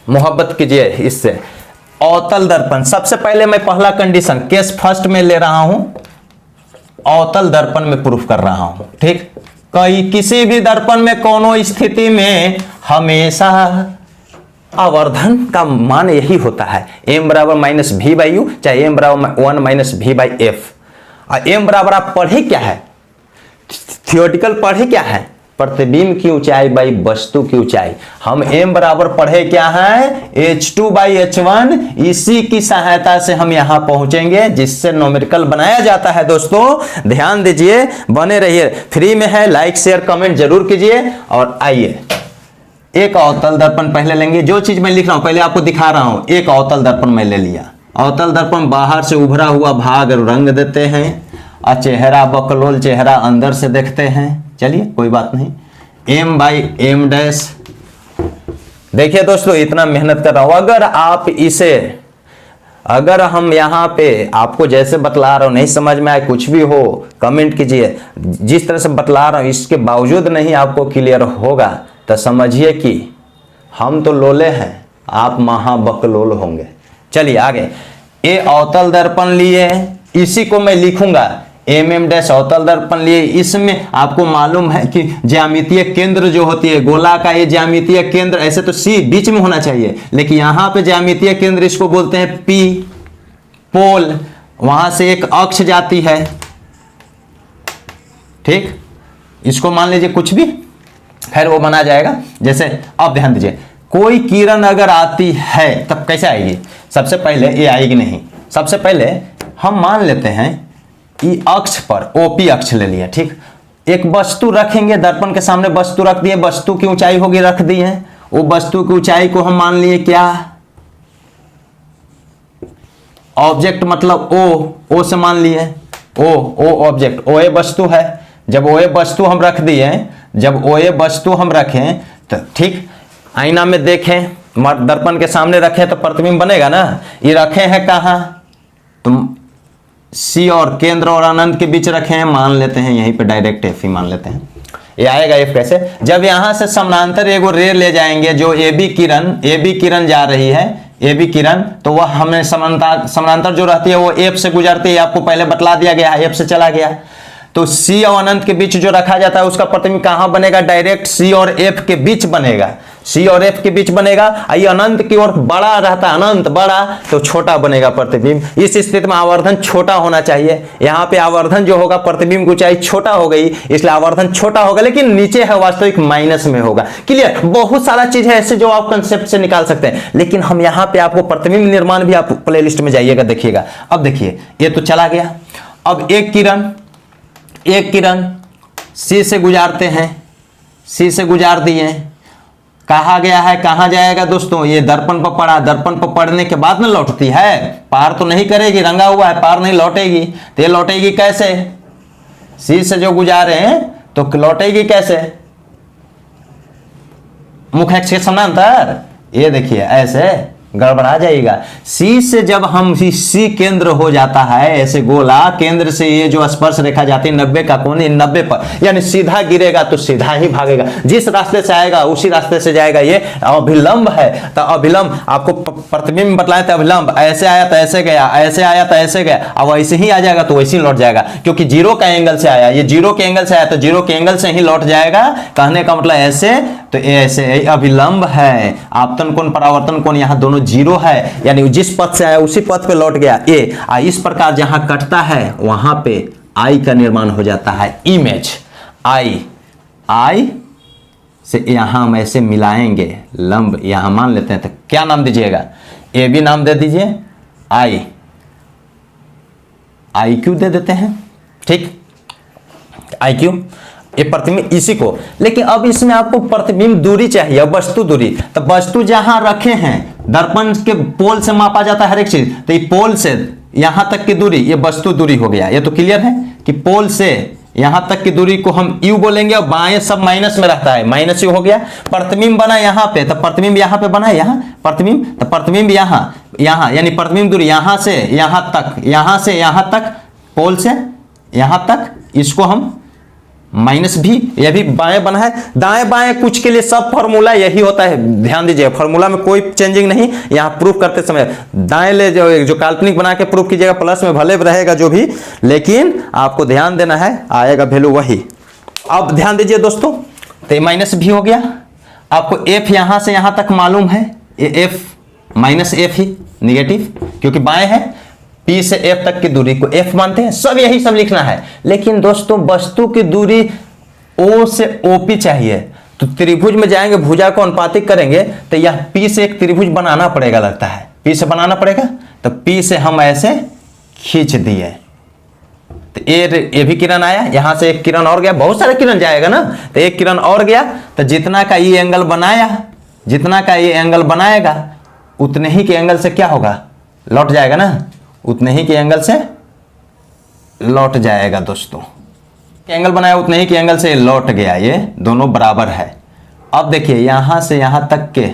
मोहब्बत कीजिए इससे। अवतल दर्पण, सबसे पहले मैं पहला कंडीशन केस फर्स्ट में ले रहा हूं, अवतल दर्पण में प्रूफ कर रहा हूं। ठीक, किसी भी दर्पण में कोनो स्थिति में हमेशा आवर्धन का मान यही होता है, m बराबर माइनस वी बाई यू, चाहे m बराबर 1 माइनस वी बाई एफ। और m बराबर आप पढ़े क्या है, थियोरेटिकल पढ़े क्या है, प्रतिबिंब की ऊंचाई बाई वस्तु की ऊंचाई। हम m बराबर पढ़े क्या है, h2 बाई h1। इसी की सहायता से हम यहां पहुंचेंगे जिससे न्यूमेरिकल बनाया जाता है। दोस्तों ध्यान दीजिए, बने रहिए, फ्री में है, लाइक शेयर कमेंट जरूर कीजिए। और आइए एक अवतल दर्पण पहले लेंगे, जो चीज मैं लिख रहा हूं पहले आपको दिखा रहा हूं। एक अवतल दर्पण मैं ले लिया, अवतल दर्पण बाहर से उभरा हुआ भाग रंग देते हैं और चेहरा बकलोल चेहरा अंदर से देखते हैं। चलिए कोई बात नहीं, m बाई एम डैश। देखिए दोस्तों इतना मेहनत कर रहा हूं, अगर आप इसे, अगर हम यहाँ पे आपको जैसे बतला रहा हूं नहीं समझ में आए कुछ भी हो कमेंट कीजिए। जिस तरह से बतला रहा हूं इसके बावजूद नहीं आपको क्लियर होगा तो समझिए कि हम तो लोले हैं, आप महाबकलोल होंगे। चलिए आगे, ये अवतल दर्पण लिए, इसी को मैं लिखूंगा mm डैश अवतल दर्पण लिए। इसमें आपको मालूम है कि ज्यामितीय केंद्र जो होती है गोला का, ये ज्यामितीय केंद्र ऐसे तो C बीच में होना चाहिए, लेकिन यहां पे ज्यामितीय केंद्र इसको बोलते हैं P, पोल, वहां से एक अक्ष जाती है। ठीक, इसको मान लीजिए कुछ भी, खैर वो बना जाएगा। जैसे अब ध्यान दीजिए, कोई किरण अगर आती है तब कैसे आएगी, सबसे पहले ये आएगी नहीं, सबसे पहले हम मान लेते हैं ई अक्ष पर OP अक्ष ले लिया। ठीक, एक वस्तु रखेंगे, दर्पण के सामने वस्तु रख दिए, वस्तु की ऊंचाई होगी रख दी है, वो वस्तु की ऊंचाई को हम मान लिए क्या, ऑब्जेक्ट मतलब O से मान लिए, O ऑब्जेक्ट, OA वस्तु है। जब OA वस्तु हम रख दिए, जब OA वस्तु हम रखें तो ठीक, आईना में देखें, दर्पण के सामने रखें तो प्रतिबिंब बनेगा ना। ये रखे हैं कहाँ, तुम C और केंद्र और अनंत के बीच रखे हैं, मान लेते हैं यहीं पे डायरेक्ट F ही मान लेते हैं। ये आएगा F कैसे, जब यहां से समानांतर एगो रे ले जाएंगे जो AB किरण जा रही है, AB किरण, तो वह हमें समानांतर जो रहती है वो F से गुजरती है, आपको पहले बतला दिया गया है, F से चला गया। तो C और अनंत के बीच जो रखा जाता है उसका प्रतिबिंब कहां बनेगा, डायरेक्ट C और F के बीच बनेगा, C और F के बीच बनेगा। ये अनंत की ओर बड़ा रहता है, अनंत बड़ा तो छोटा बनेगा प्रतिबिंब। इस स्थिति में आवर्धन छोटा होना चाहिए, यहाँ पे आवर्धन जो होगा प्रतिबिंब की ऊंचाई छोटा हो गई, इसलिए आवर्धन छोटा होगा, लेकिन नीचे है वास्तविक माइनस में होगा। क्लियर, बहुत सारा चीज है ऐसे जो आप कंसेप्ट से निकाल सकते हैं, लेकिन हम यहाँ पे आपको प्रतिबिंब निर्माण भी आप प्ले लिस्ट में जाइएगा देखिएगा। अब देखिए ये तो चला गया, अब एक किरण C से गुजारते हैं, C से गुजार दिए, कहा गया है कहां जाएगा दोस्तों, ये दर्पण पर पड़ा, दर्पण पर पड़ने के बाद में लौटती है, पार तो नहीं करेगी, रंगा हुआ है, पार नहीं लौटेगी। तो ये लौटेगी कैसे, C से जो गुजारे हैं तो लौटेगी कैसे, मुख अक्ष के समानांतर। ये देखिए ऐसे गड़बड़ा जाएगा। C से जब हम C केंद्र हो जाता है, ऐसे गोला केंद्र से ये जो स्पर्श रेखा जाती है 90 का कोण, 90 पर, यानी सीधा गिरेगा तो सीधा ही भागेगा, जिस रास्ते से आएगा उसी रास्ते से जाएगा। ये अभिलंब है, तो अभिलंब आपको प्रतिबिंब बतलाए थे, अभिलंब ऐसे आया तो ऐसे गया, ऐसे आया तो ऐसे गया, अब वैसे ही आ जाएगा तो वैसे ही लौट जाएगा, क्योंकि जीरो का एंगल से आया, ये जीरो के एंगल से आया तो जीरो के एंगल से ही लौट जाएगा। कहने का मतलब ऐसे तो ऐसे अभिलंब है, आपतन कोण परावर्तन कोण यहाँ दोनों जीरो है, यानी जिस पथ से आया उसी पथ पे लौट गया। इस प्रकार जहां कटता है वहां पे आई का निर्माण हो जाता है, इमेज आई से यहां हम ऐसे मिलाएंगे, लंब यहां मान लेते हैं, तो क्या नाम दीजिएगा, ए भी नाम दे दीजिए, आई क्यू दे देते हैं। ठीक, आई क्यू ये प्रतिबिंब इसी को, लेकिन अब इसमें आपको प्रतिबिंब दूरी चाहिए, वस्तु दूरी। तो वस्तु जहां रखे हैं, दर्पण के पोल से मापा जाता है हर एक चीज, तो ये पोल से यहां तक की दूरी ये वस्तु दूरी हो गया। ये तो क्लियर है कि पोल से यहां तक की दूरी को हम यू बोलेंगे, और बाएं सब माइनस में रहता है, माइनस यू हो गया। प्रतिबिंब बना यहां पे, तो प्रतिबिंब यहां पे बना, यहां प्रतिबिंब, तो प्रतिबिंब यहां यानी प्रतिबिंब दूरी यहां से यहां तक, यहां से यहां तक, पोल से यहां तक, इसको हम माइनस भी, यह भी बाएं बना है, दाएं बाएं कुछ के लिए सब फॉर्मूला यही होता है, ध्यान दीजिए फॉर्मूला में कोई चेंजिंग नहीं। यहाँ प्रूफ करते समय दाएं ले जो काल्पनिक बना के प्रूफ कीजिएगा, प्लस में भले रहेगा जो भी, लेकिन आपको ध्यान देना है आएगा वैल्यू वही। अब ध्यान दीजिए दोस्तों, तो ये माइनस भी हो गया, आपको एफ यहां से यहां तक मालूम है, ये एफ माइनस एफ ही निगेटिव, क्योंकि बाएं है, पी से एफ तक की दूरी को एफ मानते हैं, सब यही सब लिखना है। लेकिन दोस्तों वस्तु की दूरी ओ से ओपी चाहिए, तो त्रिभुज में जाएंगे, भुजा को अनुपातिक करेंगे, तो यह पी से एक त्रिभुज बनाना पड़ेगा, लगता है पी से बनाना पड़ेगा, तो पी से हम ऐसे खींच दिए, तो ये भी किरण आया, यहां से एक किरण और गया, बहुत सारे किरण जाएगा ना, तो एक किरण और गया, तो जितना का ये एंगल बनाया, जितना का ये एंगल बनाएगा उतने ही के एंगल से क्या होगा, लौट जाएगा ना, उतने ही के एंगल से लौट जाएगा दोस्तों, एंगल बनाया उतने ही के एंगल से लौट गया, ये दोनों बराबर है। अब देखिए यहां से यहां तक के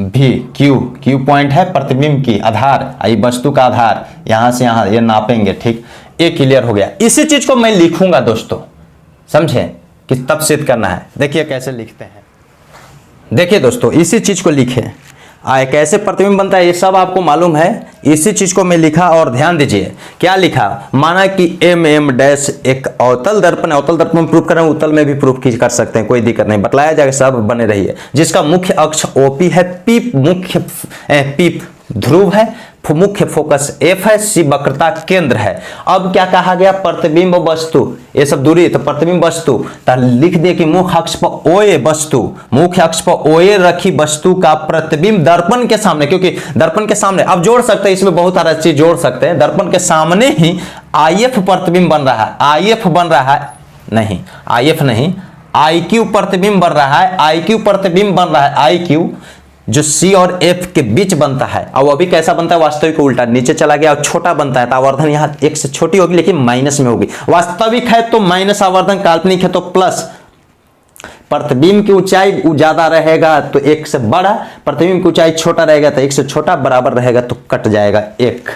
भी क्यू पॉइंट है प्रतिबिंब की आधार, आई वस्तु का आधार, यहां से यहां ये नापेंगे, ठीक, ये क्लियर हो गया। इसी चीज को मैं लिखूंगा दोस्तों, समझे कि तब सिद्ध करना है। देखिए कैसे लिखते हैं, देखिए दोस्तों इसी चीज को लिखे, कैसे प्रतिबिंब बनता है ये सब आपको मालूम है, इसी चीज को मैं लिखा, और ध्यान दीजिए क्या लिखा, माना कि एम डैश एक अवतल दर्पण, अवतल दर्पण में प्रूफ कर रहे हैं, उत्तल में भी प्रूफ कर सकते हैं, कोई दिक्कत नहीं, बतलाया जाएगा, सब बने रहिए, जिसका मुख्य अक्ष ओपी है, पी ध्रुव है, मुख्य फोकस एफ है, सी वक्रता केंद्र है। अब क्या कहा गया, प्रतिबिंब वस्तु, ये सब दूरी, तो प्रतिबिंब वस्तु, तो लिख दिए कि मुख्य अक्ष पर ओए वस्तु, मुख्य अक्ष पर ओए रखी वस्तु का प्रतिबिंब दर्पण के सामने, क्योंकि दर्पण के सामने अब जोड़ सकते हैं, इसमें बहुत सारा चीज जोड़ सकते हैं, दर्पण के सामने ही आईएफ प्रतिबिंब बन रहा है, आईएफ बन रहा है, नहीं आईएफ नहीं, आईक्यू प्रतिबिंब बन रहा है, आईक्यू प्रतिबिंब बन रहा है, आईक्यू जो सी और एफ के बीच बनता है, और वो भी कैसा बनता है, वास्तविक को उल्टा नीचे चला गया और छोटा बनता है, तो आवर्धन यहाँ एक से छोटी होगी लेकिन माइनस में होगी, वास्तविक है तो माइनस आवर्धन, काल्पनिक है तो प्लस। प्रतिबिंब की ऊंचाई ज्यादा रहेगा तो एक से बड़ा, प्रतिबिंब की ऊंचाई छोटा रहेगा तो एक से छोटा, बराबर रहेगा तो कट जाएगा एक।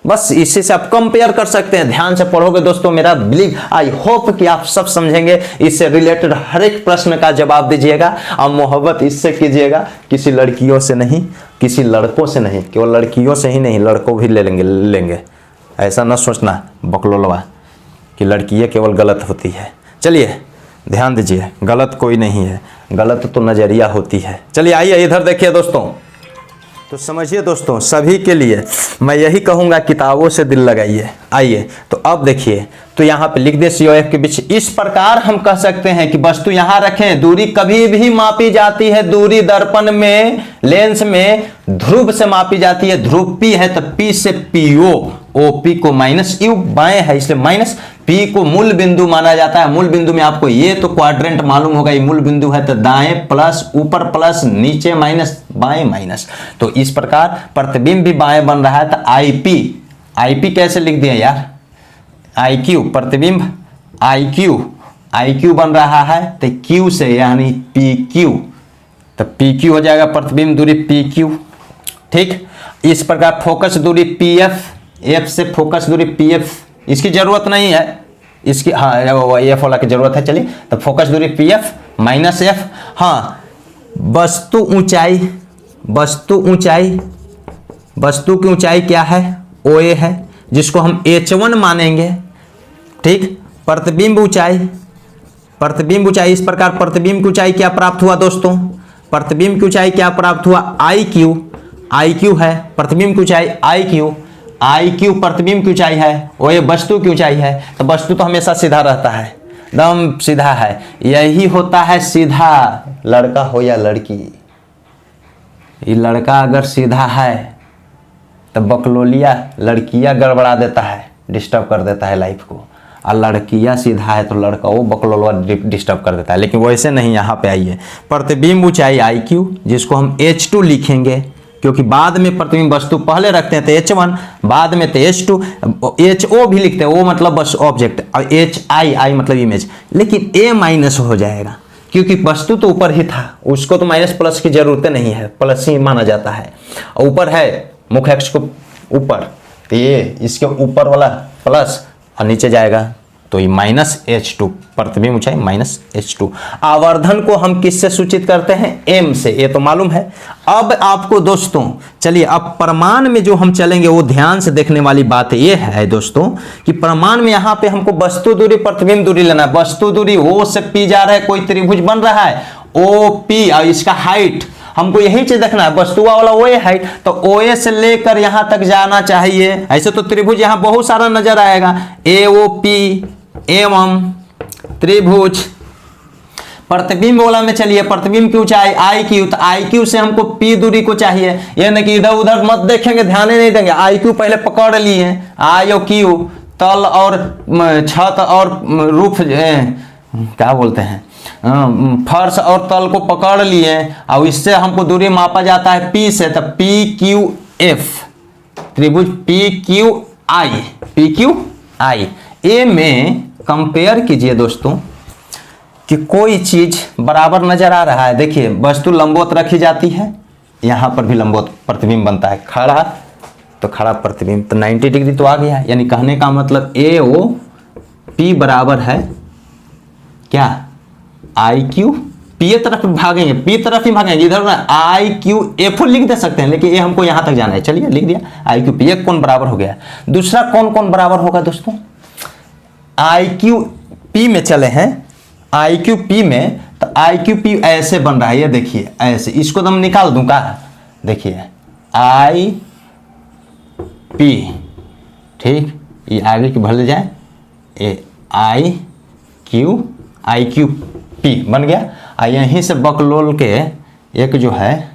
बस इसी से आप कंपेयर कर सकते हैं, ध्यान से पढ़ोगे दोस्तों, मेरा बिलीव आई होप कि आप सब समझेंगे, इससे रिलेटेड हर एक प्रश्न का जवाब दीजिएगा, और मोहब्बत इससे कीजिएगा, किसी लड़कियों से नहीं, किसी लड़कों से नहीं, केवल लड़कियों से ही नहीं, लड़कों भी लेंगे, ऐसा न सोचना बकलोलवा कि लड़कियां केवल गलत होती है। चलिए ध्यान दीजिए, गलत कोई नहीं है, गलत तो नजरिया होती है। चलिए आइए इधर देखिए दोस्तों, तो समझिए दोस्तों, सभी के लिए मैं यही कहूंगा, किताबों से दिल लगाइए। आइए तो अब देखिए, तो यहाँ पे लिख दे सी और एफ के बीच, इस प्रकार हम कह सकते हैं कि वस्तु यहाँ रखें, दूरी कभी भी मापी जाती है, दूरी दर्पण में लेंस में ध्रुव से मापी जाती है, ध्रुव पी है तो पी से पीओ, ओपी को माइनस यू, बाएं है इसलिए माइनस, पी को मूल बिंदु माना जाता है, मूल बिंदु में आपको ये तो क्वाड्रेंट मालूम होगा, ये मूल बिंदु है, तो दाएं प्लस, ऊपर प्लस, नीचे माइनस, बाएं माइनस, तो इस प्रकार प्रतिबिंब भी बाएं बन रहा है, तो आईपी, आईपी कैसे लिख दिया यार, आईक्यू प्रतिबिंब, आईक्यू बन रहा है तो क्यू से यानी पी क्यू, तो पी क्यू हो जाएगा प्रतिबिंब दूरी पी क्यू, ठीक। इस प्रकार फोकस दूरी पी एफ, एफ से फोकस दूरी पी एफ, इसकी जरूरत नहीं है, इसकी हाँ एफ वाला की जरूरत है, चलिए तो फोकस दूरी पी एफ माइनस एफ, हाँ वस्तु ऊंचाई, वस्तु की ऊंचाई क्या है, ओ ए है, जिसको हम H1 मानेंगे, ठीक। प्रतिबिंब ऊंचाई, इस प्रकार प्रतिबिंब की ऊंचाई क्या प्राप्त हुआ दोस्तों, प्रतिबिंब की ऊंचाई क्या प्राप्त हुआ, आई क्यू है, प्रतिबिंब की ऊंचाई आई क्यू प्रतिबिंब की ऊंचाई है, और ये वस्तु की ऊंचाई है, तो वस्तु तो हमेशा सीधा रहता है, एकदम सीधा है, यही होता है सीधा, लड़का हो या लड़की, ये लड़का अगर सीधा है तो बकलोलिया लड़कियां गड़बड़ा देता है, डिस्टर्ब कर देता है लाइफ को, और लड़कियां सीधा है तो लड़का वो बकलोलवा डिस्टर्ब कर देता है, लेकिन वैसे नहीं। यहाँ पे आइए, प्रतिबिंब ऊंचाई आई क्यू, जिसको हम H2 लिखेंगे, क्योंकि बाद में प्रतिबिंब वस्तु पहले रखते हैं तो H1, बाद में तो H2, HO भी लिखते हैं, वो मतलब बस ऑब्जेक्ट, और HI मतलब इमेज, लेकिन A माइनस हो जाएगा, क्योंकि वस्तु तो ऊपर ही था, उसको तो माइनस प्लस की जरूरत नहीं है, प्लस ही माना जाता है, और ऊपर है मुख्य अक्ष को ऊपर, तो ये इसके ऊपर वाला प्लस और नीचे जाएगा तो ये -H2 प्रतिबिंब ऊंचाई -H2। आवर्धन को हम किससे सूचित करते हैं? m से, ये तो मालूम है। अब आपको दोस्तों चलिए अब प्रमाण में जो हम चलेंगे वो ध्यान से देखने वाली बात ये है दोस्तों कि प्रमाण में यहाँ पे हमको वस्तु दूरी प्रतिबिंब दूरी लेना है। वस्तु दूरी O से P जा रहा है, कोई त्रिभुज बन रहा है OP और इसका हाइट हमको यही चीज देखना है, वस्तुआ वाला वो हाइट, तो OA से लेकर यहां तक जाना चाहिए। ऐसे तो त्रिभुज यहां बहुत सारा नजर आएगा, AOP एवं त्रिभुज। प्रतिबिंब वाला में चलिए, प्रतिबिंब की ऊंचाई IQ, तो IQ से हमको P दूरी को चाहिए। ये नहीं कि इधर उधर मत देखेंगे, ध्यान नहीं देंगे, IQ पहले पकड़ लिए, I और Q तल और छत और रूफ क्या बोलते हैं फर्श और तल को पकड़ लिए और इससे हमको दूरी मापा जाता है P से, तो PQF त्रिभुज PQI। ए में कंपेयर कीजिए दोस्तों कि कोई चीज बराबर नजर आ रहा है। देखिए वस्तु लंबवत रखी जाती है, यहां पर भी लंबवत प्रतिबिंब बनता है, खड़ा तो खड़ा प्रतिबिंब, तो 90 डिग्री तो आ गया। यानी कहने का मतलब AOP बराबर है क्या? IQ P तरफ भागेंगे, P तरफ ही भागेंगे, इधर IQF लिख दे सकते हैं, लेकिन ये हमको यहां तक जाना है। चलिए लिख दिया IQP, एक कौन बराबर हो गया। दूसरा कौन बराबर होगा दोस्तों? IQP में चले हैं, IQP में तो IQP ऐसे बन रहा है, ये देखिए ऐसे, इसको तो हम निकाल दूं का, देखिए IP ठीक, ये आगे की भर जाए, ये IQP बन गया। यहीं से बकलोल के एक जो है,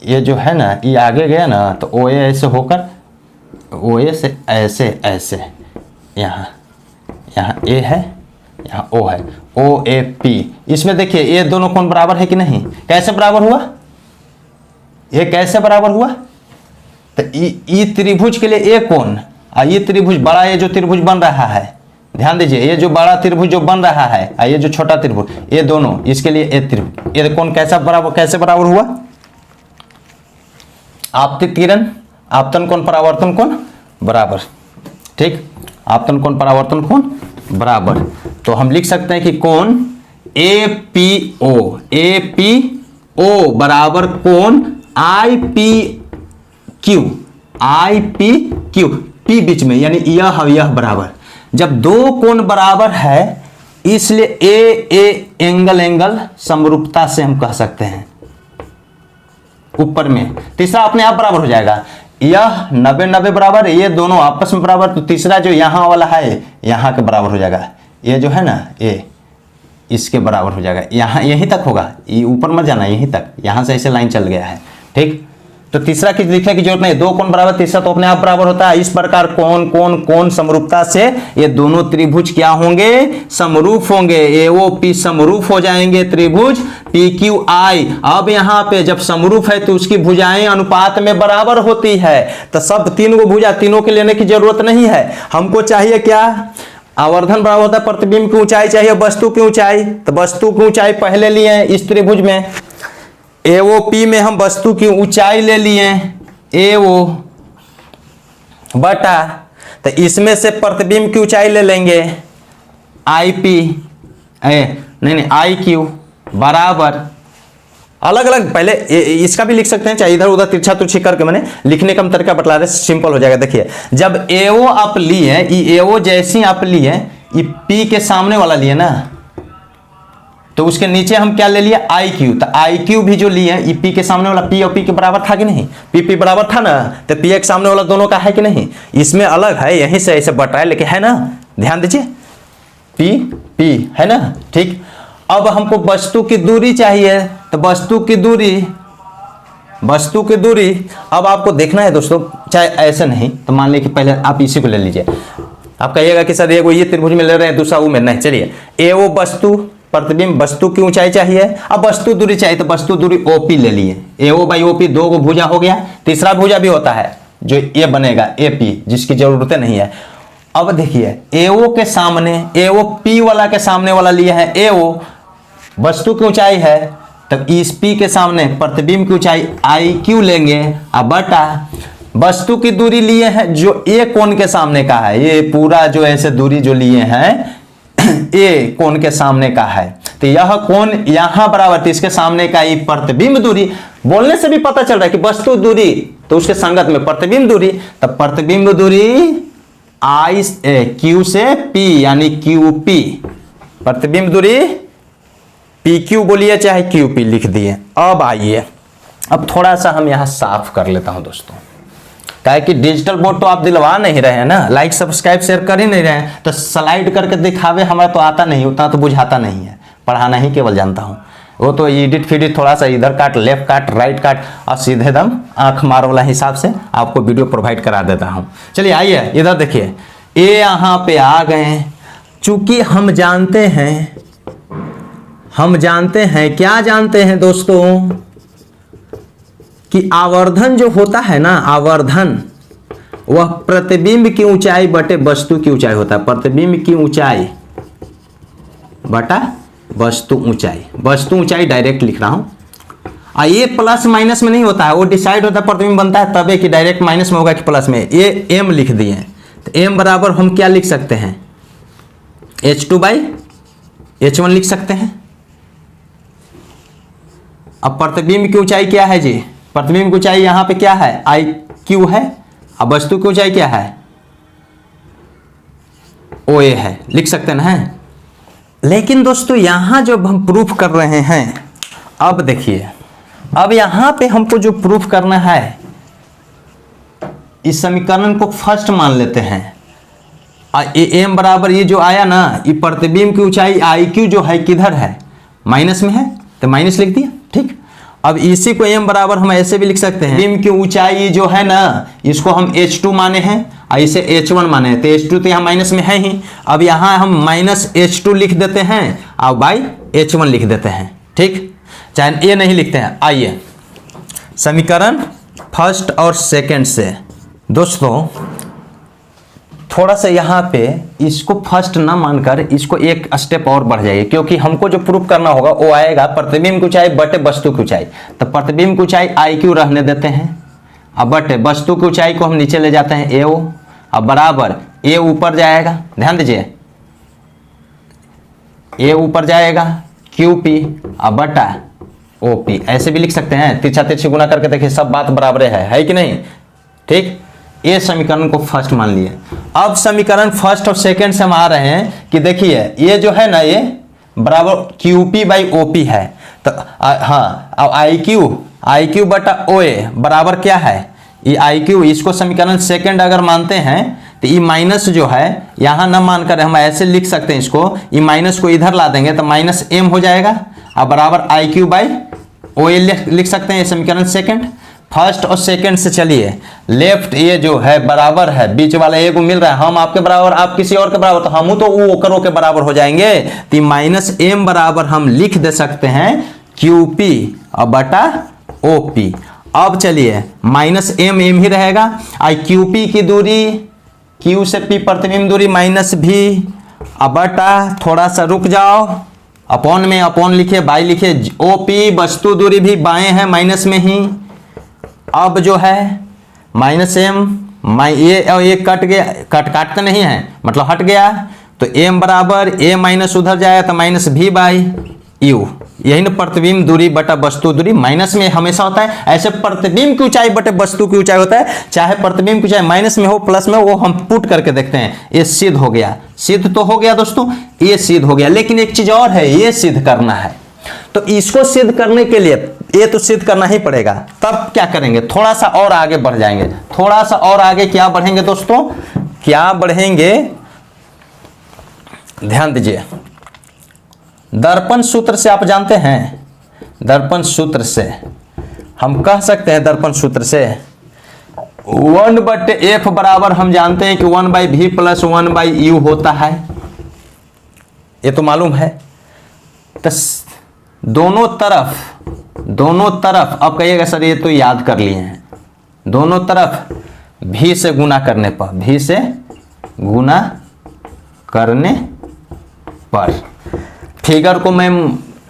ये जो है ना, ये आगे गया ना, तो OA ऐसे होकर OA से ऐसे यहाँ A है, यहाँ O है, OAP। इसमें देखिए ये दोनों कौन बराबर है कि नहीं? कैसे बराबर हुआ? ये कैसे बराबर हुआ? तो ये त्रिभुज के लिए ये कौन, ये त्रिभुज बड़ा, ये जो त्रिभुज बन रहा है, ध्यान दीजिए, ये जो बड़ा त्रिभुज जो बन रहा है, ये जो छोटा त्रिभुज, ये दोनों, इसके लिए ये त्रिभुज, ये कौन कैसे बराबर हुआ? आपतित किरण, आपतन कोण, परावर्तन कोण बराबर, ठीक, आपतन कोण परावर्तन कोण बराबर। तो हम लिख सकते हैं कि कोण APO बराबर कोण IPQ P बीच में, यानी यह बराबर। जब दो कोण बराबर है इसलिए ए एंगल समरूपता से हम कह सकते हैं ऊपर में। तीसरा अपने आप बराबर हो जाएगा, यह 90-90 बराबर, ये दोनों आपस में बराबर, तो तीसरा जो यहां वाला है यहां के बराबर हो जाएगा, ये जो है ना ये इसके बराबर हो जाएगा, यहां यहीं तक होगा, ये ऊपर मत जाना, यहीं तक, यहां से ऐसे लाइन चल गया है, ठीक। तो तीसरा किस लिखने की जरूरत नहीं, दो कोण बराबर, तीसरा तो अपने आप बराबर होता है। इस प्रकार कोण समरूपता से ये दोनों त्रिभुज क्या होंगे? समरूप होंगे, AOP समरूप हो जाएंगे त्रिभुज PQI। अब यहां पे जब समरूप है तो उसकी भुजाएं अनुपात में बराबर होती है, तो सब तीन को भुजा तीनों के लेने की जरूरत नहीं है। हमको चाहिए क्या? आवर्धन बराबर होता है प्रतिबिंब की ऊंचाई, चाहिए वस्तु की ऊंचाई, तो वस्तु की ऊंचाई पहले लिए इस त्रिभुज में, AOP में हम वस्तु की ऊंचाई ले लिए AO बटा, तो इसमें से प्रतिबिंब की ऊंचाई ले लेंगे IP नहीं IQ बराबर, अलग अलग पहले इसका भी लिख सकते हैं, चाहे इधर उधर तिरछा तुरछी करके, मैंने लिखने का तरीका बतला रहे, सिंपल हो जाएगा। देखिए जब AO आप लिए, AO जैसी आप लिए, ये P के सामने वाला लिए ना, तो उसके नीचे हम क्या ले लिया? IQ, तो IQ भी जो लिए ये P के सामने वाला P और P के बराबर था कि नहीं? P बराबर था ना, तो P के सामने वाला दोनों का है कि नहीं? इसमें अलग है, यहीं से ऐसे बटा है, लेकिन है ना, ध्यान दीजिए P है ना, ठीक। अब हमको वस्तु की दूरी चाहिए, तो वस्तु की दूरी अब आपको देखना है दोस्तों, चाहे ऐसे नहीं तो मान लीजिए कि पहले आप इसी को ले लीजिए, आप कहिएगा कि सर ये त्रिभुज में ले रहे हैं, दूसरा वो में नहीं, चलिए AO वस्तु, प्रतिबिंब वस्तु की ऊंचाई चाहिए, अब वस्तु दूरी चाहिए, तो वस्तु दूरी OP ले लिए, AO बाई OP, दो को भुजा हो गया, तीसरा भुजा भी होता है जो ये बनेगा AP, जिसकी जरूरत नहीं है। अब देखिए AO के सामने, AOP वाला के सामने वाला लिया है AO, वस्तु की ऊंचाई है, तब इस P के सामने प्रतिबिंब की ऊंचाई IQ लेंगे, अब बटा वस्तु की दूरी लिए हैं जो ए कोण के सामने का है, ये पूरा जो ऐसे दूरी जो लिए हैं ए कोण के सामने का है, तो यह कोण यहां बराबर थी इसके सामने का ही प्रतिबिंब दूरी। बोलने से भी पता चल रहा है कि वस्तु दूरी तो उसके संगत में प्रतिबिंब दूरी, तब प्रतिबिंब दूरी आई क्यू से पी यानी क्यू पी, प्रतिबिंब दूरी पी क्यू बोलिए चाहे क्यू पी लिख दिए। अब आइए अब थोड़ा सा हम यहां साफ कर लेता हूं दोस्तों, काहे कि डिजिटल बोर्ड तो आप दिलवा नहीं रहे हैं ना, लाइक सब्सक्राइब शेयर कर ही नहीं रहे हैं, तो स्लाइड करके दिखावे हमारा तो आता नहीं, उतना तो बुझाता नहीं है, पढ़ाना ही केवल जानता हूं। वो तो एडिट फिडिट थोड़ा सा इधर काट लेफ्ट काट राइट काट और सीधे दम आंख मार वाला हिसाब से आपको वीडियो प्रोवाइड करा देता हूं। चलिए आइए इधर देखिए, ए यहां पे आ गए, चूंकि हम जानते हैं क्या जानते हैं दोस्तों कि आवर्धन जो होता है ना, आवर्धन वह प्रतिबिंब की ऊंचाई बटे वस्तु की ऊंचाई होता है, प्रतिबिंब की ऊंचाई बटा वस्तु ऊंचाई, वस्तु ऊंचाई डायरेक्ट लिख रहा हूं। ये प्लस माइनस में नहीं होता है, वो डिसाइड होता है प्रतिबिंब बनता है तबे कि डायरेक्ट माइनस में होगा कि प्लस में। ये एम लिख दिए, तो एम बराबर हम क्या लिख सकते हैं, H2/H1 लिख सकते हैं। अब प्रतिबिंब की ऊंचाई क्या है जी, प्रतिबिंब की ऊंचाई यहां पे क्या है, आई क्यू है, अब वस्तु की ऊंचाई क्या है, ओ ए है, लिख सकते ना है। लेकिन दोस्तों यहां जब हम प्रूफ कर रहे हैं, अब देखिए अब यहां पे हमको जो प्रूफ करना है, इस समीकरण को फर्स्ट मान लेते हैं, एम बराबर ये जो आया ना, ये प्रतिबिंब की ऊंचाई आई क्यू जो है किधर है, माइनस में है, तो माइनस लिख दिया, ठीक। अब इसी को एम बराबर हम ऐसे भी लिख सकते हैं, बीम की ऊंचाई जो है ना इसको हम H2 माने हैं और इसे H1 माने हैं, तो H2 तो यहाँ माइनस में है ही, अब यहाँ हम माइनस H2 लिख देते हैं और बाई H1 लिख देते हैं, ठीक, चाहे ये नहीं लिखते हैं। आइए समीकरण फर्स्ट और सेकंड से दोस्तों थोड़ा सा यहाँ पे इसको फर्स्ट ना मानकर इसको एक स्टेप और बढ़ जाइए, क्योंकि हमको जो प्रूफ करना होगा वो आएगा प्रतिबिंब की ऊंचाई बटे वस्तु की ऊंचाई, तो प्रतिबिंब की ऊंचाई आई क्यू रहने देते हैं, अब बटे वस्तु की ऊंचाई को हम नीचे ले जाते हैं ए ओ, अब बराबर ए ऊपर जाएगा, ध्यान दीजिए ए ऊपर जाएगा क्यू पी अब बटा ओ पी, ऐसे भी लिख सकते हैं, तिरछा तिरछी गुना करके देखिए सब बात बराबर है कि नहीं, ठीक। ये समीकरण को फर्स्ट मान लिए। अब समीकरण फर्स्ट और सेकंड से हम आ रहे हैं कि देखिए ये जो है ना ये बराबर QP/OP है, तो हाँ अब आई क्यू बटा ओ ए बराबर क्या है, ये आई क्यू, इसको समीकरण सेकंड अगर मानते हैं तो ये माइनस जो है यहाँ न मानकर हम ऐसे लिख सकते हैं, इसको ये माइनस को इधर ला देंगे तो माइनस एम हो जाएगा, अब बराबर IQ/OA लिख सकते हैं, ये समीकरण सेकंड। फर्स्ट और सेकंड से चलिए लेफ्ट ये जो है बराबर है, बीच वाला ए को मिल रहा है, हम आपके बराबर आप किसी और के बराबर, तो हम तो वो करो के बराबर हो जाएंगे, तो माइनस एम बराबर हम लिख दे सकते हैं QP और बटा OP। अब चलिए माइनस एम ही रहेगा, आई QP की दूरी Q से P प्रतिबिंब दूरी माइनस भी, अब बटा थोड़ा सा रुक जाओ, अपॉन में अपॉन लिखे बाई लिखे, OP वस्तु दूरी भी बाएं है माइनस में ही, अब जो है माइनस एम ये कट गया, काटते नहीं है मतलब हट गया, तो एम बराबर ए माइनस उधर जाएगा तो माइनस भी बाई यू, यही ना प्रतिबिंब दूरी बटा वस्तु दूरी माइनस में हमेशा होता है, ऐसे प्रतिबिंब की ऊंचाई बटे वस्तु की ऊंचाई होता है, चाहे प्रतिबिंब की ऊंचाई माइनस में हो प्लस में, वो हम पुट करके देखते हैं। ये सिद्ध हो गया, सिद्ध तो हो गया दोस्तों, ये सिद्ध हो गया, लेकिन एक चीज और है, ये सिद्ध करना है, तो इसको सिद्ध करने के लिए ये तो सिद्ध करना ही पड़ेगा, तब क्या करेंगे, थोड़ा सा और आगे बढ़ जाएंगे, थोड़ा सा और आगे क्या बढ़ेंगे दोस्तों, क्या बढ़ेंगे, ध्यान दीजिए, दर्पण सूत्र से आप जानते हैं, दर्पण सूत्र से हम कह सकते हैं, दर्पण सूत्र से 1/f बराबर हम जानते हैं कि 1/v प्लस 1/u होता है, ये तो मालूम है, तो दोनों तरफ अब कहिएगा सर ये तो याद कर लिए हैं, दोनों तरफ भी से गुना करने पर, भी से गुना करने पर, फिगर को मैं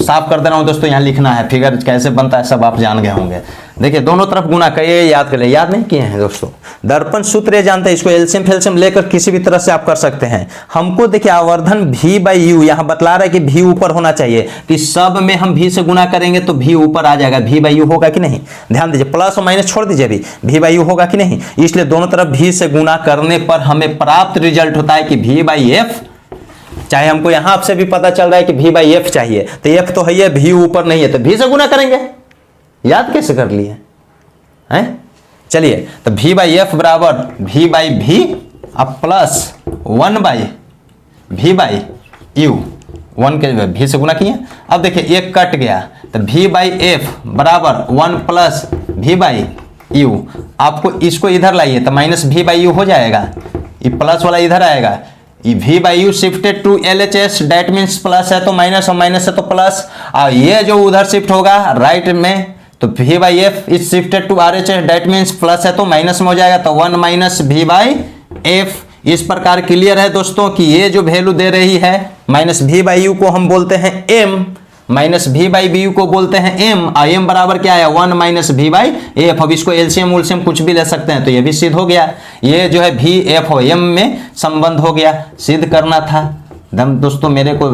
साफ कर दे रहा हूं दोस्तों, यहाँ लिखना है, फिगर कैसे बनता है सब आप जान गए होंगे। देखिए दोनों तरफ गुना करिए, याद कर ले, याद नहीं किए हैं दोस्तों, दर्पण सूत्र ये जानते हैं, इसको एलसीएम फेलसीएम लेकर किसी भी तरह से आप कर सकते हैं। हमको देखिए आवर्धन v/u यहाँ बतला रहा है कि v ऊपर होना चाहिए, कि सब में हम v से गुना करेंगे तो v ऊपर आ जाएगा, v/u होगा कि नहीं, ध्यान दीजिए, प्लस और माइनस छोड़ दीजिए, अभी v/u होगा कि नहीं, इसलिए दोनों तरफ v से गुना करने पर हमें प्राप्त रिजल्ट होता है कि v/f, चाहे हमको यहां आपसे भी पता चल रहा है कि v/f चाहिए, तो f तो है, v ऊपर नहीं है, तो v से गुना करेंगे, याद कैसे कर लिए हैं। चलिए तो v/f बराबर v/v अब प्लस 1/v/u, 1 के v से गुना किए। अब देखिए एक कट गया, तो v/f बराबर 1 प्लस v/u, आपको इसको इधर लाइए तो माइनस v/u हो जाएगा, ये प्लस वाला इधर आएगा, ये v/u shifted to LHS, that means plus है तो माइनस और माइनस है तो प्लस, और ये जो उधर शिफ्ट होगा राइट में तो v/f is shifted to RHS, that means plus है तो माइनस में हो जाएगा, तो 1 माइनस v/f। इस प्रकार क्लियर है दोस्तों कि ये जो वैल्यू दे रही है माइनस v/u को हम बोलते हैं m, माइनस v/bu को बोलते हैं m, और m बराबर क्या है 1 माइनस v/f। अब इसको एलसीएम उलसीएम कुछ भी ले सकते हैं, तो ये भी सिद्ध हो गया, ये जो है v/f और m में संबंध हो गया, सिद्ध करना था। दम दोस्तों मेरे को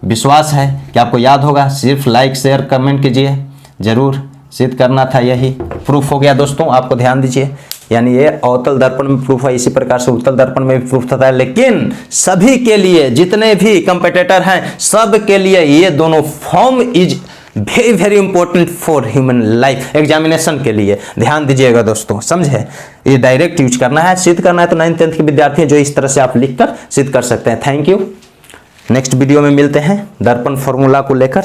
विश्वास है कि आपको याद होगा, सिर्फ लाइक शेयर कमेंट कीजिए, जरूर सिद्ध करना था, यही प्रूफ हो गया दोस्तों। आपको ध्यान दीजिए, यानी ये अवतल दर्पण में प्रूफ है, इसी प्रकार से उत्तल दर्पण में भी प्रूफ होता है, लेकिन सभी के लिए, जितने भी कंपेटिटर हैं सब के लिए ये दोनों form is very very important for human life, examination के लिए ध्यान दीजिएगा दोस्तों, समझे। ये डायरेक्ट यूज करना है, सिद्ध करना है तो 9th 10th के विद्यार्थी हैं जो इस तरह से आप लिखकर सिद्ध कर सकते हैं। थैंक यू, नेक्स्ट वीडियो में मिलते हैं दर्पण फॉर्मूला को लेकर।